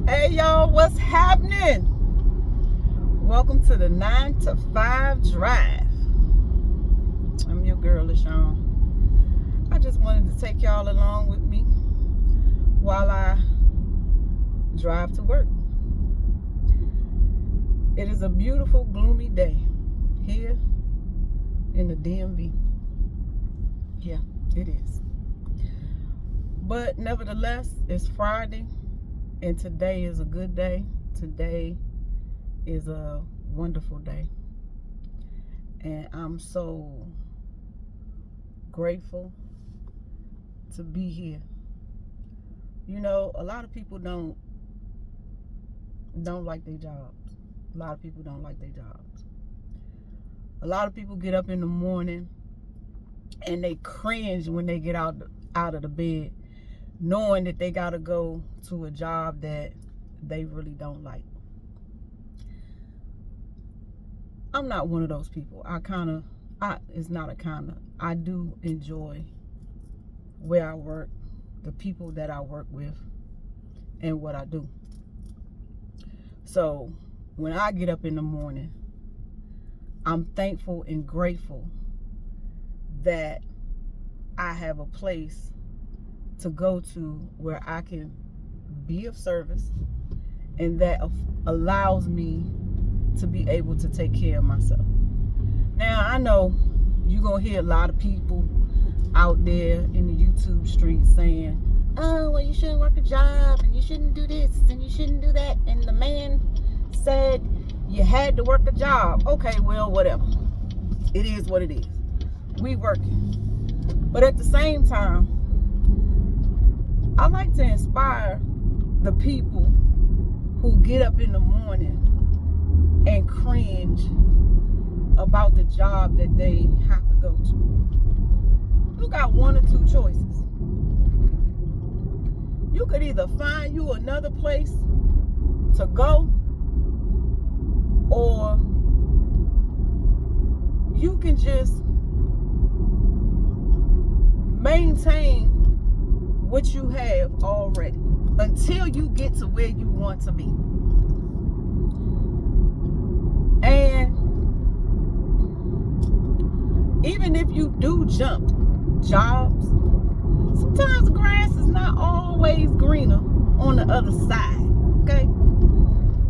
Hey y'all, what's happening? Welcome to the 9 to 5 drive. I'm your girl, LaShawn. I just wanted to take y'all along with me while I drive to work. It is a beautiful, gloomy day here in the DMV. Yeah, it is. But nevertheless, it's Friday, and today is a good day. Today is a wonderful day. And I'm so grateful to be here. You know, a lot of people don't like their jobs. A lot of people don't like their jobs. A lot of people get up in the morning and they cringe when they get out of the bed, knowing that they got to go to a job that they really don't like. I'm not one of those people. I do enjoy where I work, the people that I work with, and what I do. So when I get up in the morning, I'm thankful and grateful that I have a place to go to where I can be of service, and that allows me to be able to take care of myself. Now, I know you're going to hear a lot of people out there in the YouTube streets saying, oh, well, you shouldn't work a job, and you shouldn't do this, and you shouldn't do that, and the man said you had to work a job. Okay, well, whatever. It is what it is. We working. But at the same time, I like to inspire the people who get up in the morning and cringe about the job that they have to go to. You got one or two choices. You could either find you another place to go, or you can just maintain what you have already until you get to where you want to be. And even if you do jump jobs, sometimes the grass is not always greener on the other side, okay?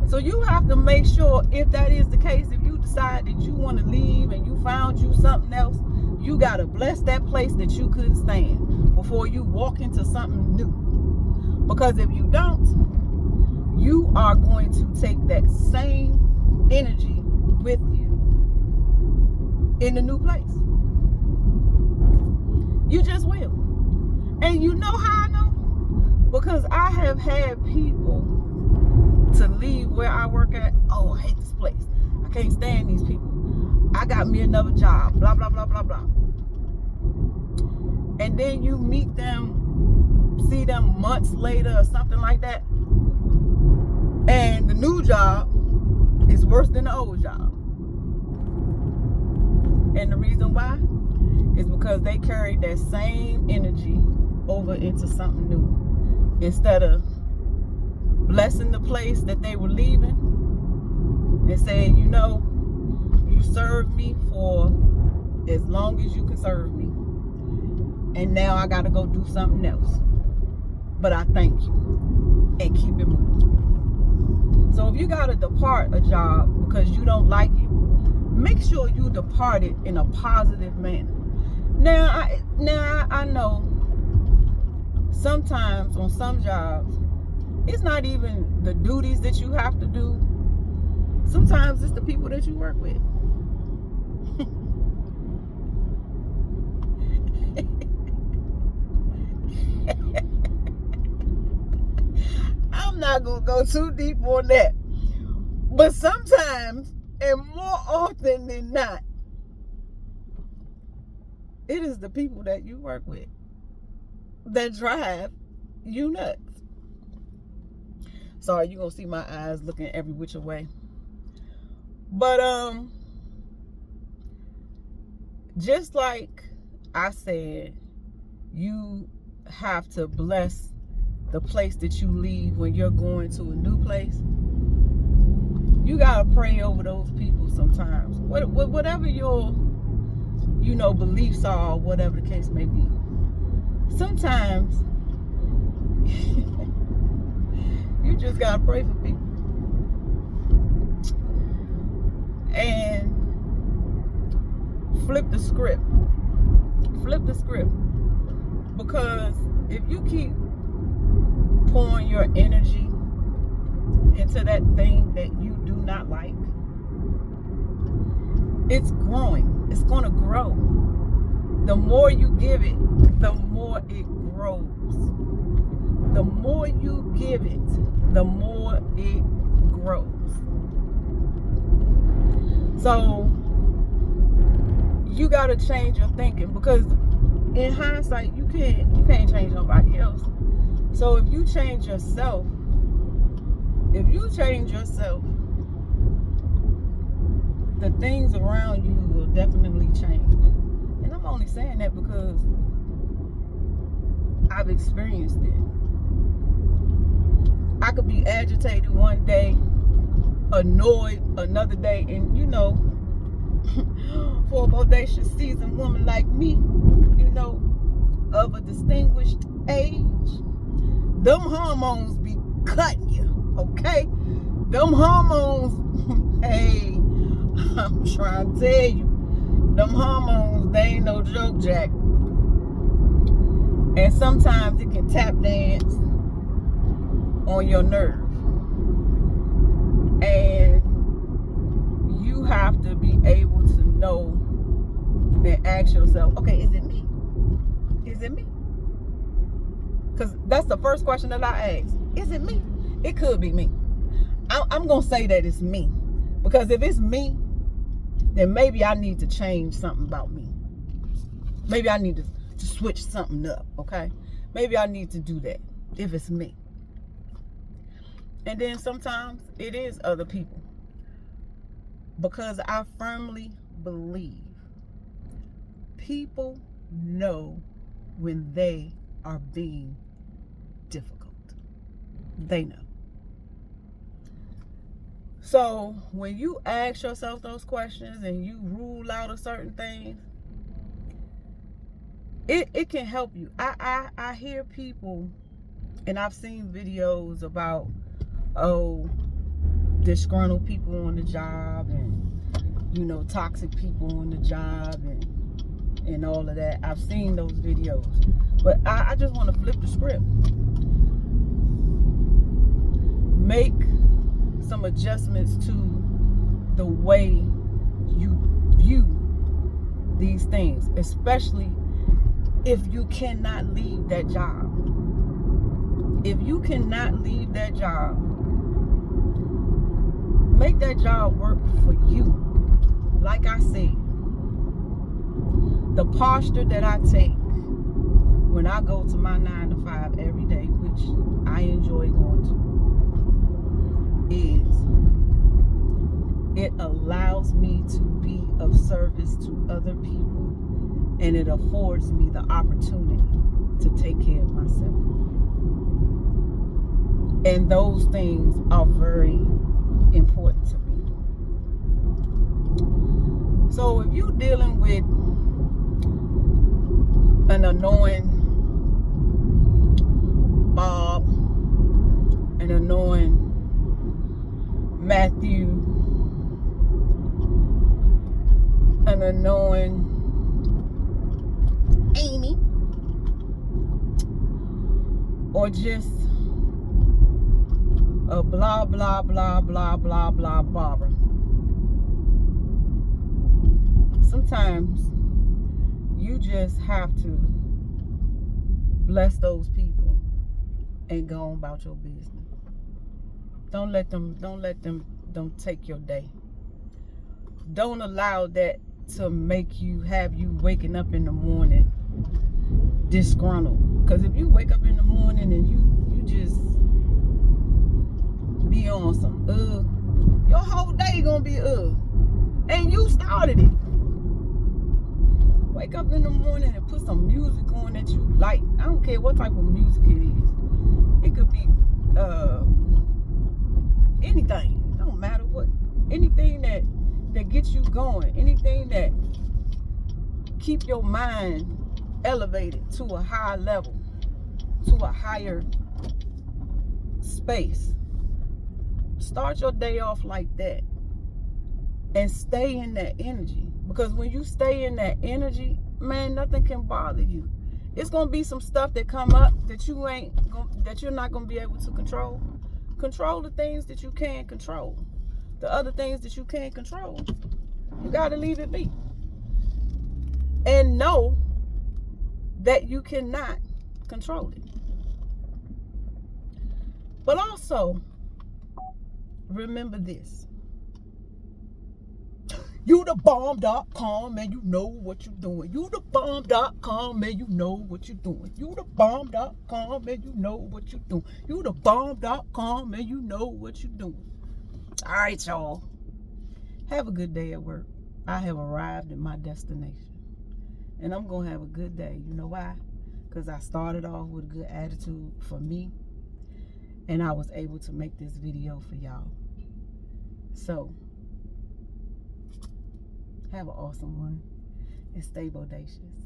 So you have to make sure, if that is the case, if you decide that you want to leave and you found you something else, you got to bless that place that you couldn't stand before you walk into something new. Because if you don't, you are going to take that same energy with you in the new place. You just will. And you know how I know? Because I have had people to leave where I work at. Oh, I hate this place. I can't stand these people. I got me another job. Blah, blah, blah, blah, blah. And then you meet them, see them months later or something like that. And the new job is worse than the old job. And the reason why is because they carried that same energy over into something new. Instead of blessing the place that they were leaving and saying, you know, you served me for as long as you can serve me, and now I got to go do something else. But I thank you, and keep it moving. So if you got to depart a job because you don't like it, make sure you depart it in a positive manner. Now I know sometimes on some jobs, it's not even the duties that you have to do. Sometimes it's the people that you work with. I'm not going to go too deep on that. But sometimes, and more often than not, it is the people that you work with that drive you nuts. Sorry, you're going to see my eyes looking every which way. But just like I said, you have to bless the place that you leave when you're going to a new place. You gotta pray over those people sometimes. Whatever your, beliefs are, or whatever the case may be. Sometimes you just gotta pray for people. And flip the script. Because if you keep pouring your energy into that thing that you do not like, it's growing. It's going to grow. The more you give it, the more it grows. The more you give it, the more it grows. So you got to change your thinking, because in hindsight, you can't change nobody else. So if you change yourself, the things around you will definitely change. And I'm only saying that because I've experienced it. I could be agitated one day, annoyed another day, and for a bodacious seasoned woman like me, of a distinguished age, them hormones be cutting you, okay? Them hormones, hey, I'm trying to tell you, them hormones, they ain't no joke, Jack. And sometimes it can tap dance on your nerve. And you have to be able to know and ask yourself, okay, is it me? Is it me? Because that's the first question that I ask. Is it me? It could be me. I'm going to say that it's me. Because if it's me, then maybe I need to change something about me. Maybe I need to switch something up, okay? Maybe I need to do that if it's me. And then sometimes it is other people. Because I firmly believe people know when they are being difficult. They know. So when you ask yourself those questions and you rule out a certain thing, it can help you. I hear people, and I've seen videos about, disgruntled people on the job, and toxic people on the job, and all of that. I've seen those videos, but I just want to flip the script. Make some adjustments to the way you view these things, especially if you cannot leave that job. If you cannot leave that job, make that job work for you. Like I said, the posture that I take when I go to my 9 to 5 every day, which I enjoy going to, is it allows me to be of service to other people, and it affords me the opportunity to take care of myself. And those things are very important to me. So if you're dealing with an annoying Bob, an annoying Matthew, an annoying Amy, or just a blah blah blah blah blah blah Barbara. Sometimes you just have to bless those people and go on about your business. Don't let them take your day. Don't allow that to make you have you waking up in the morning disgruntled. Because if you wake up in the morning and you just be on some your whole day gonna be and you started it. Wake up in the morning and put some music on that you like. I don't care what type of music it is, It could be anything. It don't matter what. Anything that gets you going. Anything that keep your mind elevated to a higher level, to a higher space. Start your day off like that and stay in that energy, because when you stay in that energy, man, nothing can bother you. It's gonna be some stuff that come up that you're not gonna be able to control. Control the things that you can control. The other things that you can't control, you gotta leave it be. And know that you cannot control it. But also, remember this. You the bomb.com and you know what you're doing. You the bomb.com and you know what you're doing. You the bomb.com and you know what you're doing. You the bomb.com and you know what you're doing. All right, y'all. Have a good day at work. I have arrived at my destination. And I'm going to have a good day. You know why? Because I started off with a good attitude for me. And I was able to make this video for y'all. So, have an awesome one. And stay bodacious.